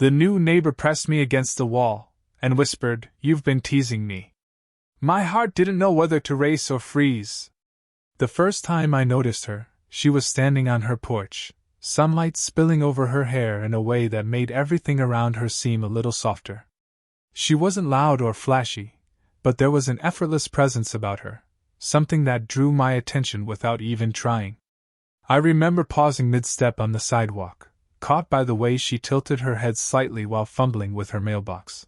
The new neighbor pressed me against the wall and whispered, "You've been teasing me." My heart didn't know whether to race or freeze. The first time I noticed her, she was standing on her porch, sunlight spilling over her hair in a way that made everything around her seem a little softer. She wasn't loud or flashy, but there was an effortless presence about her, something that drew my attention without even trying. I remember pausing mid-step on the sidewalk, caught by the way she tilted her head slightly while fumbling with her mailbox.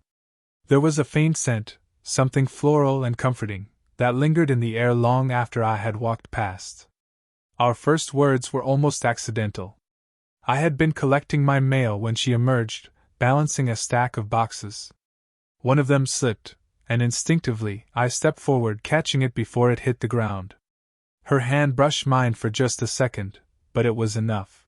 There was a faint scent, something floral and comforting, that lingered in the air long after I had walked past. Our first words were almost accidental. I had been collecting my mail when she emerged, balancing a stack of boxes. One of them slipped, and instinctively I stepped forward, catching it before it hit the ground. Her hand brushed mine for just a second, but it was enough.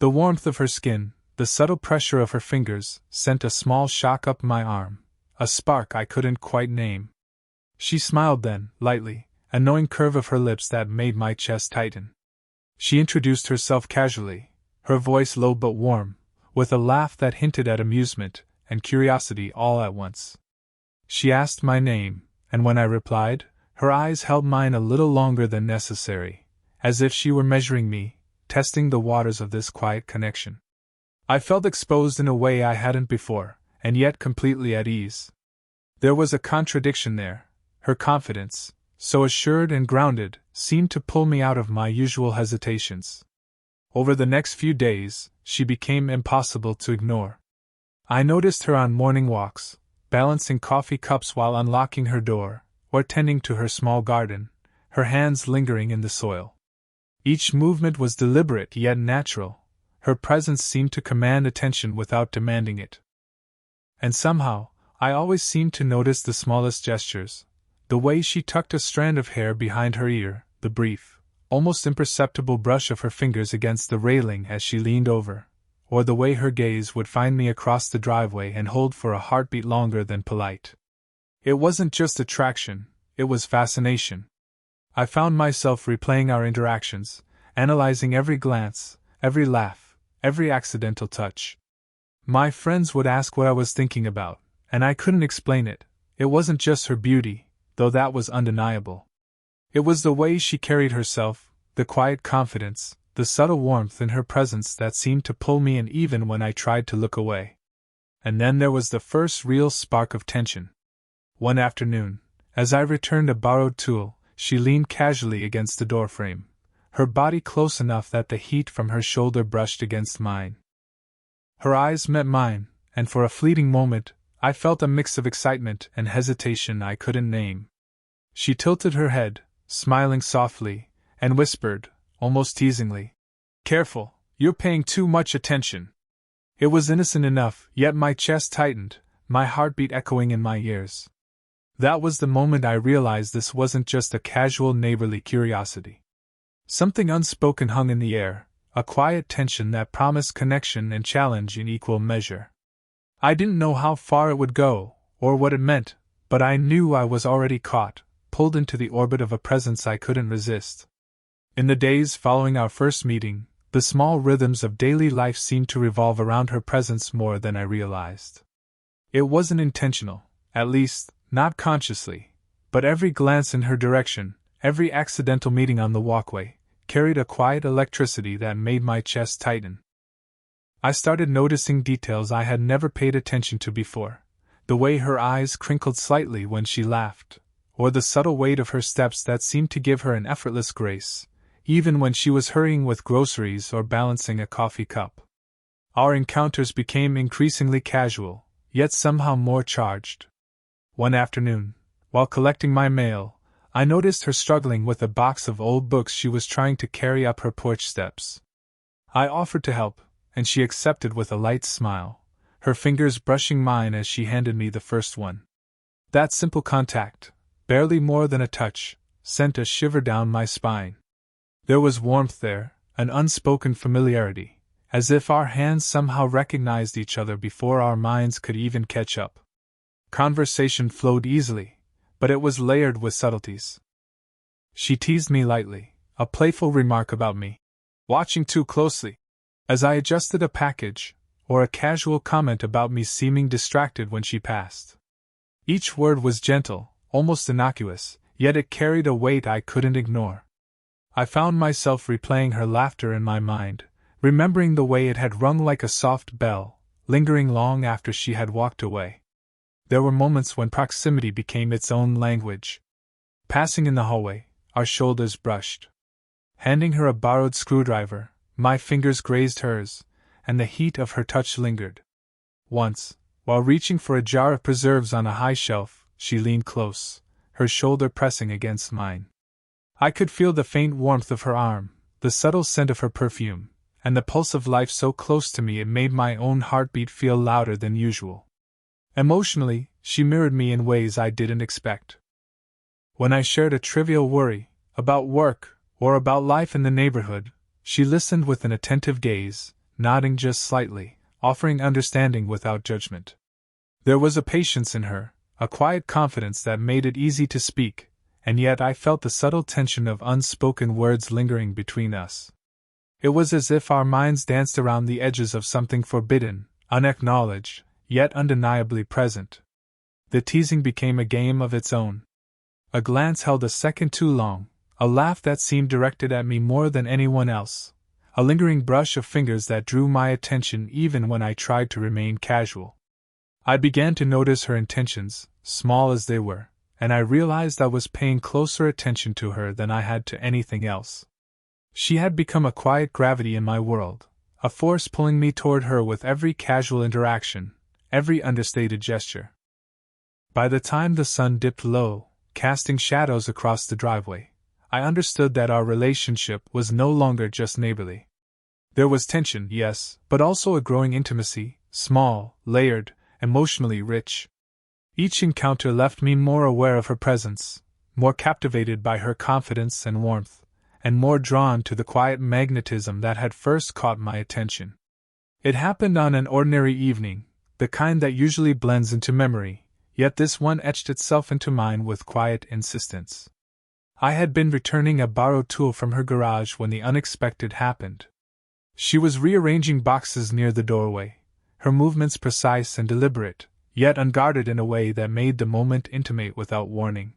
The warmth of her skin, the subtle pressure of her fingers, sent a small shock up my arm, a spark I couldn't quite name. She smiled then, lightly, a knowing curve of her lips that made my chest tighten. She introduced herself casually, her voice low but warm, with a laugh that hinted at amusement and curiosity all at once. She asked my name, and when I replied, her eyes held mine a little longer than necessary, as if she were measuring me, testing the waters of this quiet connection. I felt exposed in a way I hadn't before, and yet completely at ease. There was a contradiction there. Her confidence, so assured and grounded, seemed to pull me out of my usual hesitations. Over the next few days, she became impossible to ignore. I noticed her on morning walks, balancing coffee cups while unlocking her door, or tending to her small garden, her hands lingering in the soil. Each movement was deliberate yet natural. Her presence seemed to command attention without demanding it. And somehow, I always seemed to notice the smallest gestures, the way she tucked a strand of hair behind her ear, the brief, almost imperceptible brush of her fingers against the railing as she leaned over, or the way her gaze would find me across the driveway and hold for a heartbeat longer than polite. It wasn't just attraction, it was fascination. I found myself replaying our interactions, analyzing every glance, every laugh, every accidental touch. My friends would ask what I was thinking about, and I couldn't explain it. It wasn't just her beauty, though that was undeniable. It was the way she carried herself, the quiet confidence, the subtle warmth in her presence that seemed to pull me in even when I tried to look away. And then there was the first real spark of tension. One afternoon, as I returned a borrowed tool, she leaned casually against the doorframe, her body close enough that the heat from her shoulder brushed against mine. Her eyes met mine, and for a fleeting moment, I felt a mix of excitement and hesitation I couldn't name. She tilted her head, smiling softly, and whispered, almost teasingly, "Careful, you're paying too much attention." It was innocent enough, yet my chest tightened, my heartbeat echoing in my ears. That was the moment I realized this wasn't just a casual neighborly curiosity. Something unspoken hung in the air, a quiet tension that promised connection and challenge in equal measure. I didn't know how far it would go, or what it meant, but I knew I was already caught, pulled into the orbit of a presence I couldn't resist. In the days following our first meeting, the small rhythms of daily life seemed to revolve around her presence more than I realized. It wasn't intentional, at least, not consciously, but every glance in her direction, every accidental meeting on the walkway, carried a quiet electricity that made my chest tighten. I started noticing details I had never paid attention to before, the way her eyes crinkled slightly when she laughed, or the subtle weight of her steps that seemed to give her an effortless grace, even when she was hurrying with groceries or balancing a coffee cup. Our encounters became increasingly casual, yet somehow more charged. One afternoon, while collecting my mail, I noticed her struggling with a box of old books she was trying to carry up her porch steps. I offered to help, and she accepted with a light smile, her fingers brushing mine as she handed me the first one. That simple contact, barely more than a touch, sent a shiver down my spine. There was warmth there, an unspoken familiarity, as if our hands somehow recognized each other before our minds could even catch up. Conversation flowed easily, but it was layered with subtleties. She teased me lightly, a playful remark about me watching too closely, as I adjusted a package, or a casual comment about me seeming distracted when she passed. Each word was gentle, almost innocuous, yet it carried a weight I couldn't ignore. I found myself replaying her laughter in my mind, remembering the way it had rung like a soft bell, lingering long after she had walked away. There were moments when proximity became its own language. Passing in the hallway, our shoulders brushed. Handing her a borrowed screwdriver, my fingers grazed hers, and the heat of her touch lingered. Once, while reaching for a jar of preserves on a high shelf, she leaned close, her shoulder pressing against mine. I could feel the faint warmth of her arm, the subtle scent of her perfume, and the pulse of life so close to me it made my own heartbeat feel louder than usual. Emotionally, she mirrored me in ways I didn't expect. When I shared a trivial worry, about work, or about life in the neighborhood, she listened with an attentive gaze, nodding just slightly, offering understanding without judgment. There was a patience in her, a quiet confidence that made it easy to speak, and yet I felt the subtle tension of unspoken words lingering between us. It was as if our minds danced around the edges of something forbidden, unacknowledged, yet undeniably present. The teasing became a game of its own. A glance held a second too long, a laugh that seemed directed at me more than anyone else, a lingering brush of fingers that drew my attention even when I tried to remain casual. I began to notice her intentions, small as they were, and I realized I was paying closer attention to her than I had to anything else. She had become a quiet gravity in my world, a force pulling me toward her with every casual interaction, every understated gesture. By the time the sun dipped low, casting shadows across the driveway, I understood that our relationship was no longer just neighborly. There was tension, yes, but also a growing intimacy, small, layered, emotionally rich. Each encounter left me more aware of her presence, more captivated by her confidence and warmth, and more drawn to the quiet magnetism that had first caught my attention. It happened on an ordinary evening, the kind that usually blends into memory, yet this one etched itself into mine with quiet insistence. I had been returning a borrowed tool from her garage when the unexpected happened. She was rearranging boxes near the doorway, her movements precise and deliberate, yet unguarded in a way that made the moment intimate without warning.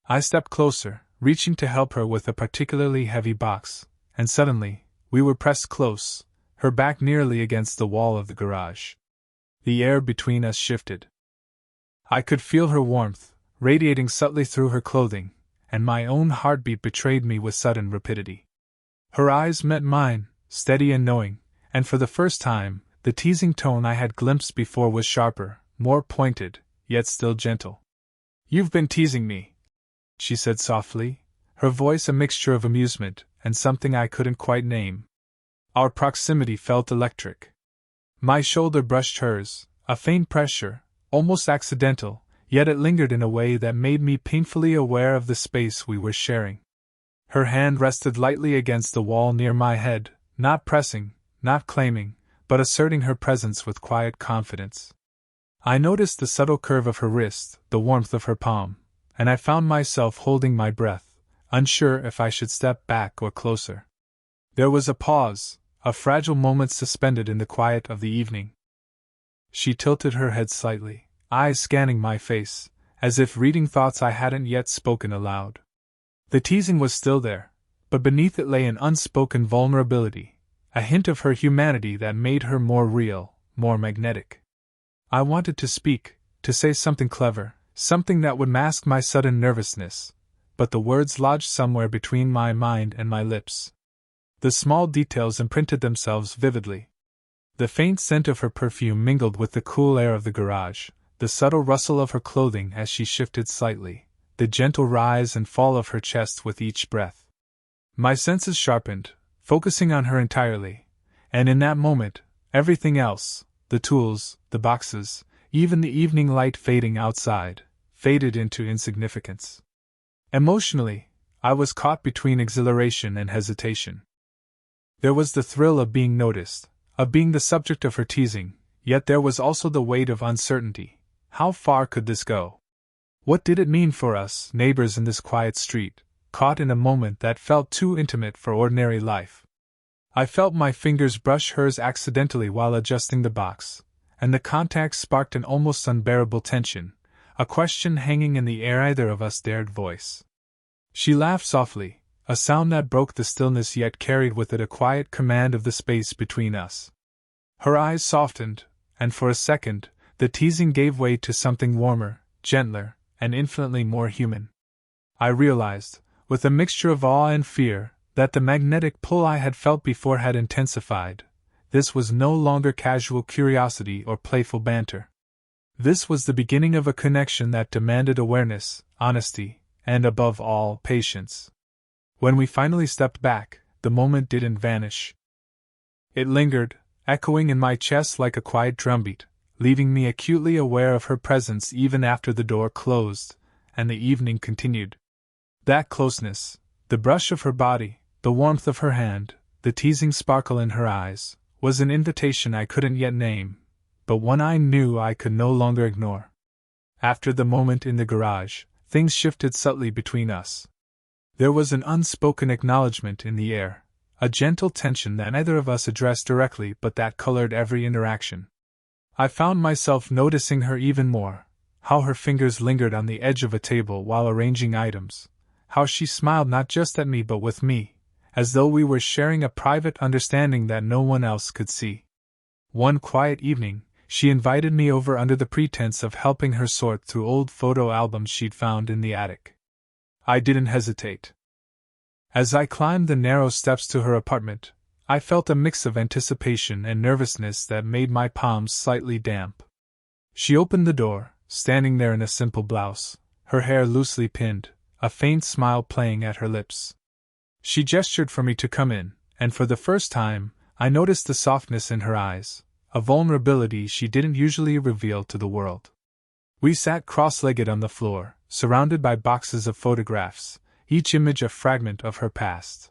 I stepped closer, reaching to help her with a particularly heavy box, and suddenly, we were pressed close, her back nearly against the wall of the garage. The air between us shifted. I could feel her warmth, radiating subtly through her clothing, and my own heartbeat betrayed me with sudden rapidity. Her eyes met mine, steady and knowing, and for the first time, the teasing tone I had glimpsed before was sharper, more pointed, yet still gentle. "You've been teasing me," she said softly, her voice a mixture of amusement and something I couldn't quite name. Our proximity felt electric. My shoulder brushed hers, a faint pressure, almost accidental, yet it lingered in a way that made me painfully aware of the space we were sharing. Her hand rested lightly against the wall near my head, not pressing, not claiming, but asserting her presence with quiet confidence. I noticed the subtle curve of her wrist, the warmth of her palm, and I found myself holding my breath, unsure if I should step back or closer. There was a pause, a fragile moment suspended in the quiet of the evening. She tilted her head slightly, eyes scanning my face, as if reading thoughts I hadn't yet spoken aloud. The teasing was still there, but beneath it lay an unspoken vulnerability, a hint of her humanity that made her more real, more magnetic. I wanted to speak, to say something clever, something that would mask my sudden nervousness, but the words lodged somewhere between my mind and my lips. The small details imprinted themselves vividly. The faint scent of her perfume mingled with the cool air of the garage, the subtle rustle of her clothing as she shifted slightly, the gentle rise and fall of her chest with each breath. My senses sharpened, focusing on her entirely, and in that moment, everything else, the tools, the boxes, even the evening light fading outside, faded into insignificance. Emotionally, I was caught between exhilaration and hesitation. There was the thrill of being noticed, of being the subject of her teasing, yet there was also the weight of uncertainty. How far could this go? What did it mean for us, neighbors in this quiet street, caught in a moment that felt too intimate for ordinary life? I felt my fingers brush hers accidentally while adjusting the box, and the contact sparked an almost unbearable tension, a question hanging in the air either of us dared voice. She laughed softly, a sound that broke the stillness yet carried with it a quiet command of the space between us. Her eyes softened, and for a second, the teasing gave way to something warmer, gentler, and infinitely more human. I realized, with a mixture of awe and fear, that the magnetic pull I had felt before had intensified. This was no longer casual curiosity or playful banter. This was the beginning of a connection that demanded awareness, honesty, and above all, patience. When we finally stepped back, the moment didn't vanish. It lingered, echoing in my chest like a quiet drumbeat, leaving me acutely aware of her presence even after the door closed, and the evening continued. That closeness, the brush of her body, the warmth of her hand, the teasing sparkle in her eyes, was an invitation I couldn't yet name, but one I knew I could no longer ignore. After the moment in the garage, things shifted subtly between us. There was an unspoken acknowledgement in the air, a gentle tension that neither of us addressed directly but that colored every interaction. I found myself noticing her even more, how her fingers lingered on the edge of a table while arranging items, how she smiled not just at me but with me, as though we were sharing a private understanding that no one else could see. One quiet evening, she invited me over under the pretense of helping her sort through old photo albums she'd found in the attic. I didn't hesitate. As I climbed the narrow steps to her apartment, I felt a mix of anticipation and nervousness that made my palms slightly damp. She opened the door, standing there in a simple blouse, her hair loosely pinned, a faint smile playing at her lips. She gestured for me to come in, and for the first time, I noticed the softness in her eyes, a vulnerability she didn't usually reveal to the world. We sat cross-legged on the floor, surrounded by boxes of photographs, each image a fragment of her past.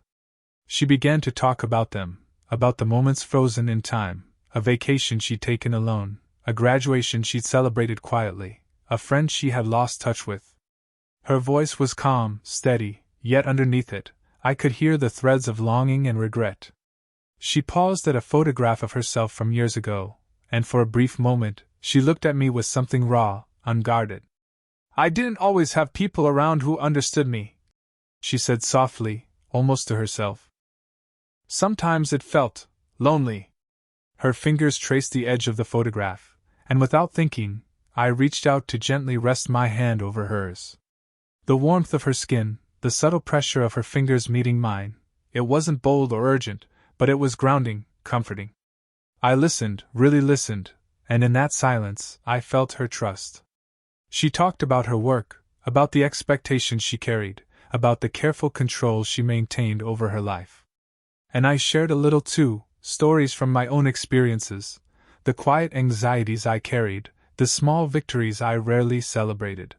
She began to talk about them, about the moments frozen in time, a vacation she'd taken alone, a graduation she'd celebrated quietly, a friend she had lost touch with. Her voice was calm, steady, yet underneath it, I could hear the threads of longing and regret. She paused at a photograph of herself from years ago, and for a brief moment, she looked at me with something raw, unguarded. "I didn't always have people around who understood me," she said softly, almost to herself. "Sometimes it felt lonely." Her fingers traced the edge of the photograph, and without thinking, I reached out to gently rest my hand over hers. The warmth of her skin, the subtle pressure of her fingers meeting mine, it wasn't bold or urgent, but it was grounding, comforting. I listened, really listened, and in that silence, I felt her trust. She talked about her work, about the expectations she carried, about the careful control she maintained over her life. And I shared a little too, stories from my own experiences, the quiet anxieties I carried, the small victories I rarely celebrated.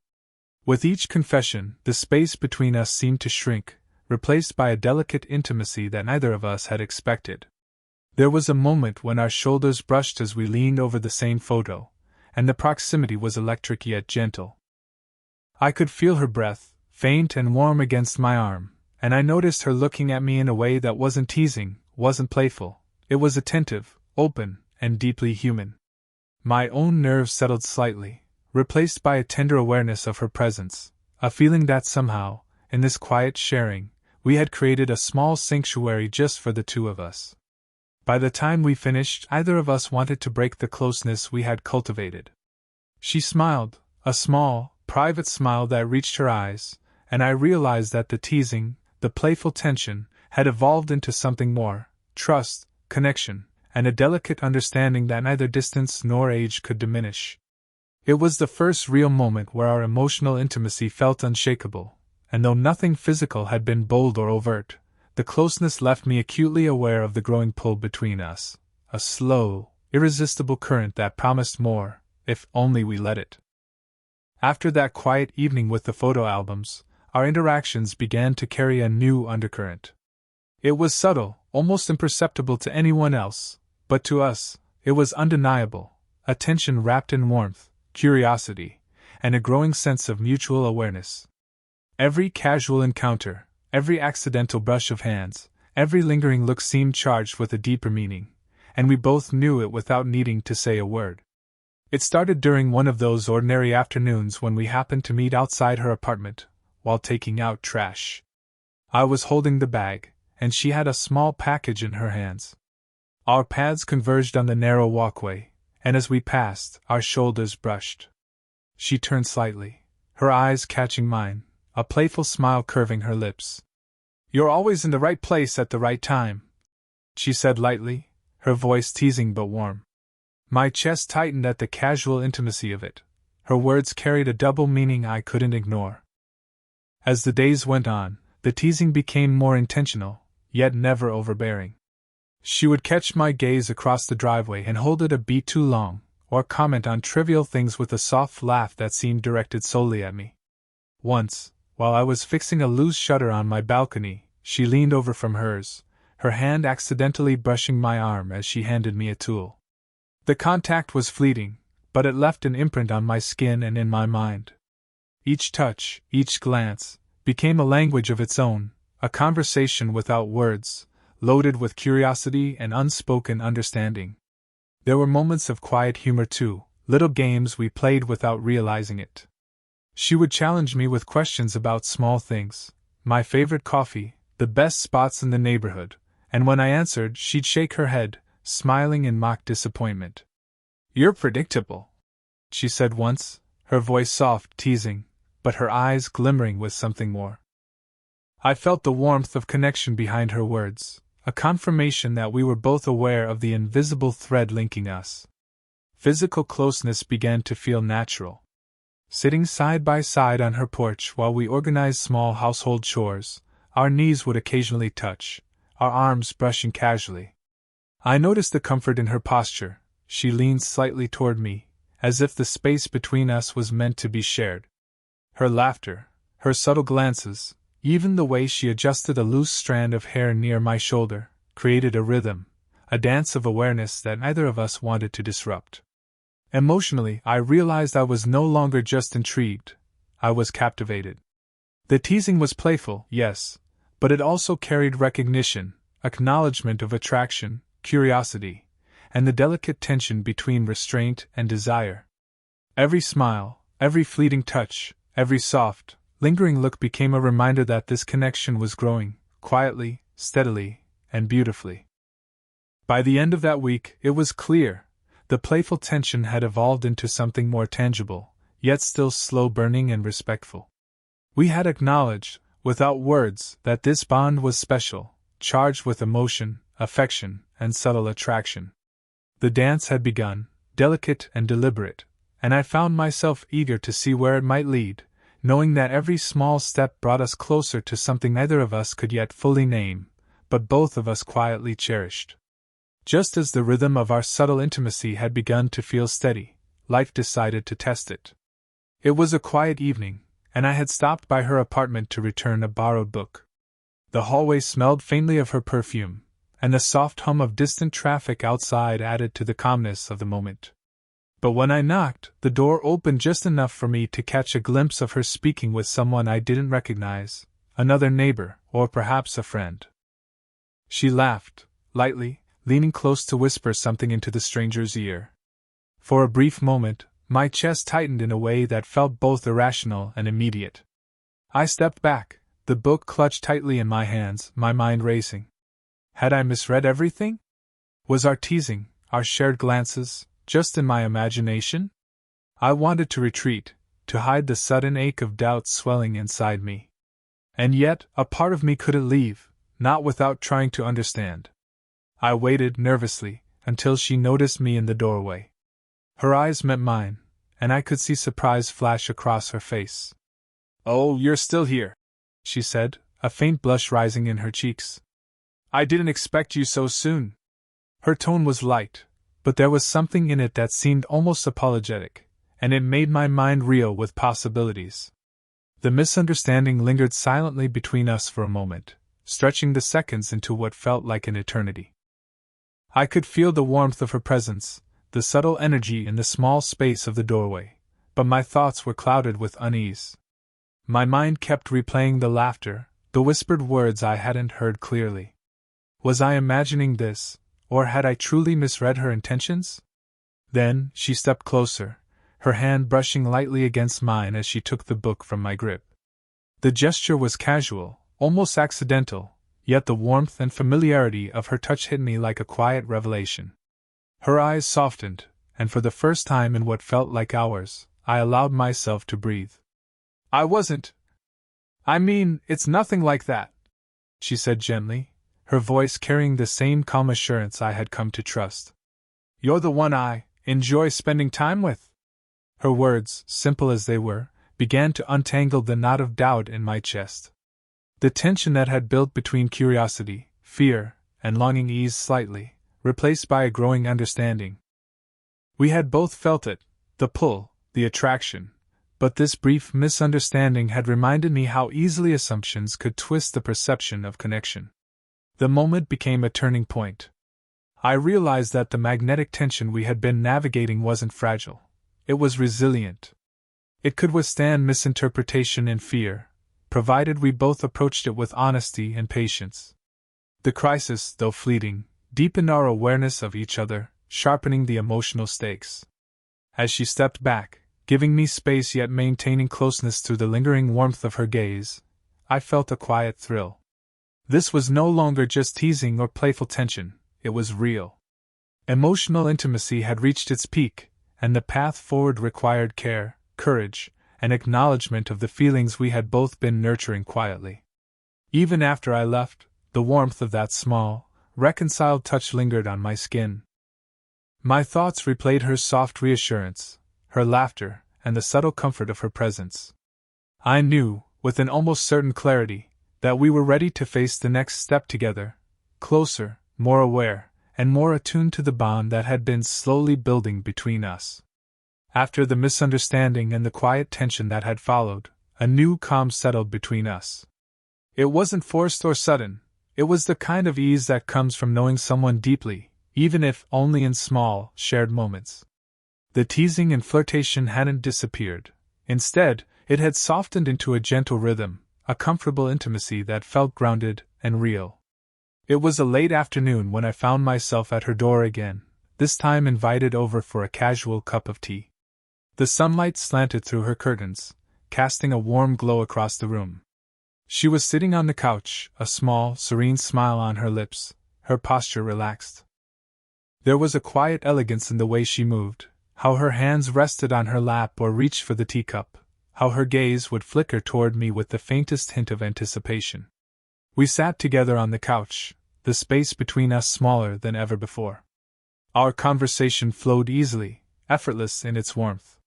With each confession, the space between us seemed to shrink, replaced by a delicate intimacy that neither of us had expected. There was a moment when our shoulders brushed as we leaned over the same photo, and the proximity was electric yet gentle. I could feel her breath, faint and warm against my arm, and I noticed her looking at me in a way that wasn't teasing, wasn't playful, it was attentive, open, and deeply human. My own nerves settled slightly, replaced by a tender awareness of her presence, a feeling that somehow, in this quiet sharing, we had created a small sanctuary just for the two of us. By the time we finished, either of us wanted to break the closeness we had cultivated. She smiled, a small, private smile that reached her eyes, and I realized that the teasing, the playful tension, had evolved into something more: trust, connection, and a delicate understanding that neither distance nor age could diminish. It was the first real moment where our emotional intimacy felt unshakable, and though nothing physical had been bold or overt, the closeness left me acutely aware of the growing pull between us, a slow, irresistible current that promised more, if only we let it. After that quiet evening with the photo albums, our interactions began to carry a new undercurrent. It was subtle, almost imperceptible to anyone else, but to us, it was undeniable, a tension wrapped in warmth, curiosity, and a growing sense of mutual awareness. Every casual encounter, every accidental brush of hands, Every lingering look seemed charged with a deeper meaning, and we both knew it without needing to say a word. It started during one of those ordinary afternoons when we happened to meet outside her apartment, while taking out trash. I was holding the bag, and she had a small package in her hands. Our paths converged on the narrow walkway, and as we passed, our shoulders brushed. She turned slightly, her eyes catching mine, a playful smile curving her lips. "You're always in the right place at the right time," she said lightly, her voice teasing but warm. My chest tightened at the casual intimacy of it. Her words carried a double meaning I couldn't ignore. As the days went on, the teasing became more intentional, yet never overbearing. She would catch my gaze across the driveway and hold it a beat too long, or comment on trivial things with a soft laugh that seemed directed solely at me. Once, while I was fixing a loose shutter on my balcony, she leaned over from hers, her hand accidentally brushing my arm as she handed me a tool. The contact was fleeting, but it left an imprint on my skin and in my mind. Each touch, each glance, became a language of its own, a conversation without words, loaded with curiosity and unspoken understanding. There were moments of quiet humor too, little games we played without realizing it. She would challenge me with questions about small things, my favorite coffee, the best spots in the neighborhood, and when I answered, she'd shake her head, smiling in mock disappointment. "You're predictable," she said once, her voice soft, teasing, but her eyes glimmering with something more. I felt the warmth of connection behind her words, a confirmation that we were both aware of the invisible thread linking us. Physical closeness began to feel natural. Sitting side by side on her porch while we organized small household chores, our knees would occasionally touch, our arms brushing casually. I noticed the comfort in her posture. She leaned slightly toward me, as if the space between us was meant to be shared. Her laughter, her subtle glances, even the way she adjusted a loose strand of hair near my shoulder, created a rhythm, a dance of awareness that neither of us wanted to disrupt. Emotionally, I realized I was no longer just intrigued, I was captivated. The teasing was playful, yes, but it also carried recognition, acknowledgement of attraction, curiosity, and the delicate tension between restraint and desire. Every smile, every fleeting touch, every soft, lingering look became a reminder that this connection was growing, quietly, steadily, and beautifully. By the end of that week, it was clear, the playful tension had evolved into something more tangible, yet still slow-burning and respectful. We had acknowledged, without words, that this bond was special, charged with emotion, affection, and subtle attraction. The dance had begun, delicate and deliberate, and I found myself eager to see where it might lead, knowing that every small step brought us closer to something neither of us could yet fully name, but both of us quietly cherished. Just as the rhythm of our subtle intimacy had begun to feel steady, life decided to test it. It was a quiet evening, and I had stopped by her apartment to return a borrowed book. The hallway smelled faintly of her perfume, and the soft hum of distant traffic outside added to the calmness of the moment. But when I knocked, the door opened just enough for me to catch a glimpse of her speaking with someone I didn't recognize, another neighbor, or perhaps a friend. She laughed, lightly, leaning close to whisper something into the stranger's ear. For a brief moment, my chest tightened in a way that felt both irrational and immediate. I stepped back, the book clutched tightly in my hands, my mind racing. Had I misread everything? Was our teasing, our shared glances, just in my imagination? I wanted to retreat, to hide the sudden ache of doubt swelling inside me. And yet, a part of me couldn't leave, not without trying to understand. I waited nervously until she noticed me in the doorway. Her eyes met mine, and I could see surprise flash across her face. "Oh, you're still here," she said, a faint blush rising in her cheeks. "I didn't expect you so soon." Her tone was light, but there was something in it that seemed almost apologetic, and it made my mind reel with possibilities. The misunderstanding lingered silently between us for a moment, stretching the seconds into what felt like an eternity. I could feel the warmth of her presence, the subtle energy in the small space of the doorway, but my thoughts were clouded with unease. My mind kept replaying the laughter, the whispered words I hadn't heard clearly. Was I imagining this, or had I truly misread her intentions? Then, she stepped closer, her hand brushing lightly against mine as she took the book from my grip. The gesture was casual, almost accidental, yet the warmth and familiarity of her touch hit me like a quiet revelation. Her eyes softened, and for the first time in what felt like hours, I allowed myself to breathe. It's nothing like that, she said gently, her voice carrying the same calm assurance I had come to trust. You're the one I enjoy spending time with. Her words, simple as they were, began to untangle the knot of doubt in my chest. The tension that had built between curiosity, fear, and longing eased slightly, replaced by a growing understanding. We had both felt it, the pull, the attraction, but this brief misunderstanding had reminded me how easily assumptions could twist the perception of connection. The moment became a turning point. I realized that the magnetic tension we had been navigating wasn't fragile. It was resilient. It could withstand misinterpretation and fear, provided we both approached it with honesty and patience. The crisis, though fleeting, deepened our awareness of each other, sharpening the emotional stakes. As she stepped back, giving me space yet maintaining closeness through the lingering warmth of her gaze, I felt a quiet thrill. This was no longer just teasing or playful tension, it was real. Emotional intimacy had reached its peak, and the path forward required care, courage, and acknowledgement of the feelings we had both been nurturing quietly. Even after I left, the warmth of that small, reconciled touch lingered on my skin. My thoughts replayed her soft reassurance, her laughter, and the subtle comfort of her presence. I knew, with an almost certain clarity, that we were ready to face the next step together, closer, more aware, and more attuned to the bond that had been slowly building between us. After the misunderstanding and the quiet tension that had followed, a new calm settled between us. It wasn't forced or sudden, it was the kind of ease that comes from knowing someone deeply, even if only in small, shared moments. The teasing and flirtation hadn't disappeared. Instead, it had softened into a gentle rhythm, a comfortable intimacy that felt grounded and real. It was a late afternoon when I found myself at her door again, this time invited over for a casual cup of tea. The sunlight slanted through her curtains, casting a warm glow across the room. She was sitting on the couch, a small, serene smile on her lips, her posture relaxed. There was a quiet elegance in the way she moved, how her hands rested on her lap or reached for the teacup, how her gaze would flicker toward me with the faintest hint of anticipation. We sat together on the couch, the space between us smaller than ever before. Our conversation flowed easily, effortless in its warmth.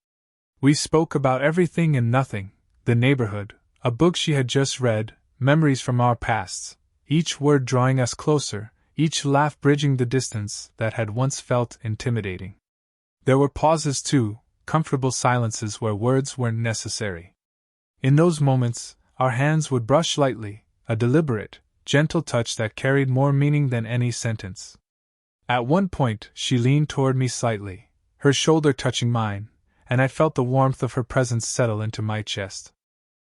We spoke about everything and nothing, the neighborhood, a book she had just read, memories from our pasts, each word drawing us closer, each laugh bridging the distance that had once felt intimidating. There were pauses too, comfortable silences where words weren't necessary. In those moments, our hands would brush lightly, a deliberate, gentle touch that carried more meaning than any sentence. At one point, she leaned toward me slightly, her shoulder touching mine, and I felt the warmth of her presence settle into my chest.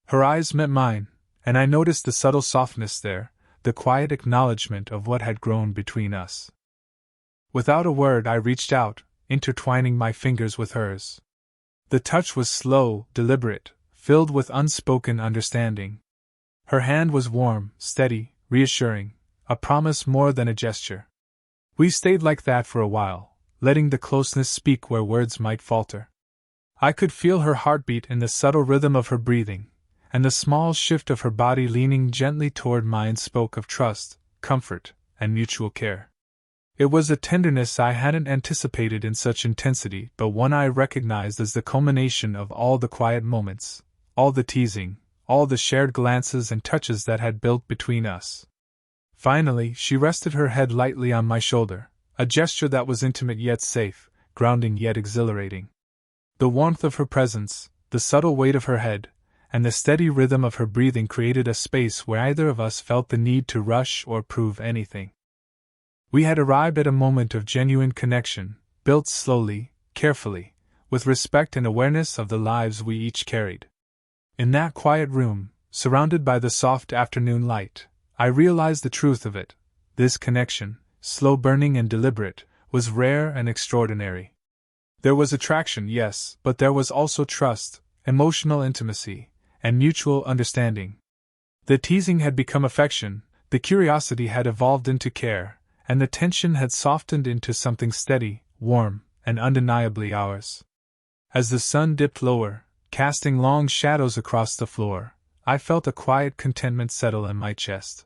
Her eyes met mine, and I noticed the subtle softness there, the quiet acknowledgement of what had grown between us. Without a word, I reached out, intertwining my fingers with hers. The touch was slow, deliberate, filled with unspoken understanding. Her hand was warm, steady, reassuring, a promise more than a gesture. We stayed like that for a while, letting the closeness speak where words might falter. I could feel her heartbeat in the subtle rhythm of her breathing, and the small shift of her body leaning gently toward mine spoke of trust, comfort, and mutual care. It was a tenderness I hadn't anticipated in such intensity, but one I recognized as the culmination of all the quiet moments, all the teasing, all the shared glances and touches that had built between us. Finally, she rested her head lightly on my shoulder, a gesture that was intimate yet safe, grounding yet exhilarating. The warmth of her presence, the subtle weight of her head, and the steady rhythm of her breathing created a space where either of us felt the need to rush or prove anything. We had arrived at a moment of genuine connection, built slowly, carefully, with respect and awareness of the lives we each carried. In that quiet room, surrounded by the soft afternoon light, I realized the truth of it. this connection, slow burning and deliberate, was rare and extraordinary. There was attraction, yes, but there was also trust, emotional intimacy, and mutual understanding. The teasing had become affection, the curiosity had evolved into care, and the tension had softened into something steady, warm, and undeniably ours. As the sun dipped lower, casting long shadows across the floor, I felt a quiet contentment settle in my chest.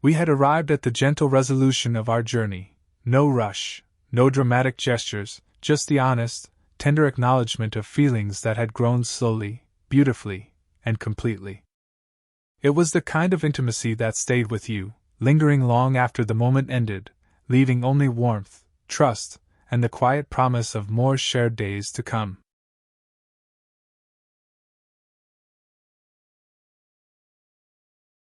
We had arrived at the gentle resolution of our journey. No rush, no dramatic gestures, just the honest, tender acknowledgement of feelings that had grown slowly, beautifully, and completely. It was the kind of intimacy that stayed with you, lingering long after the moment ended, leaving only warmth, trust, and the quiet promise of more shared days to come.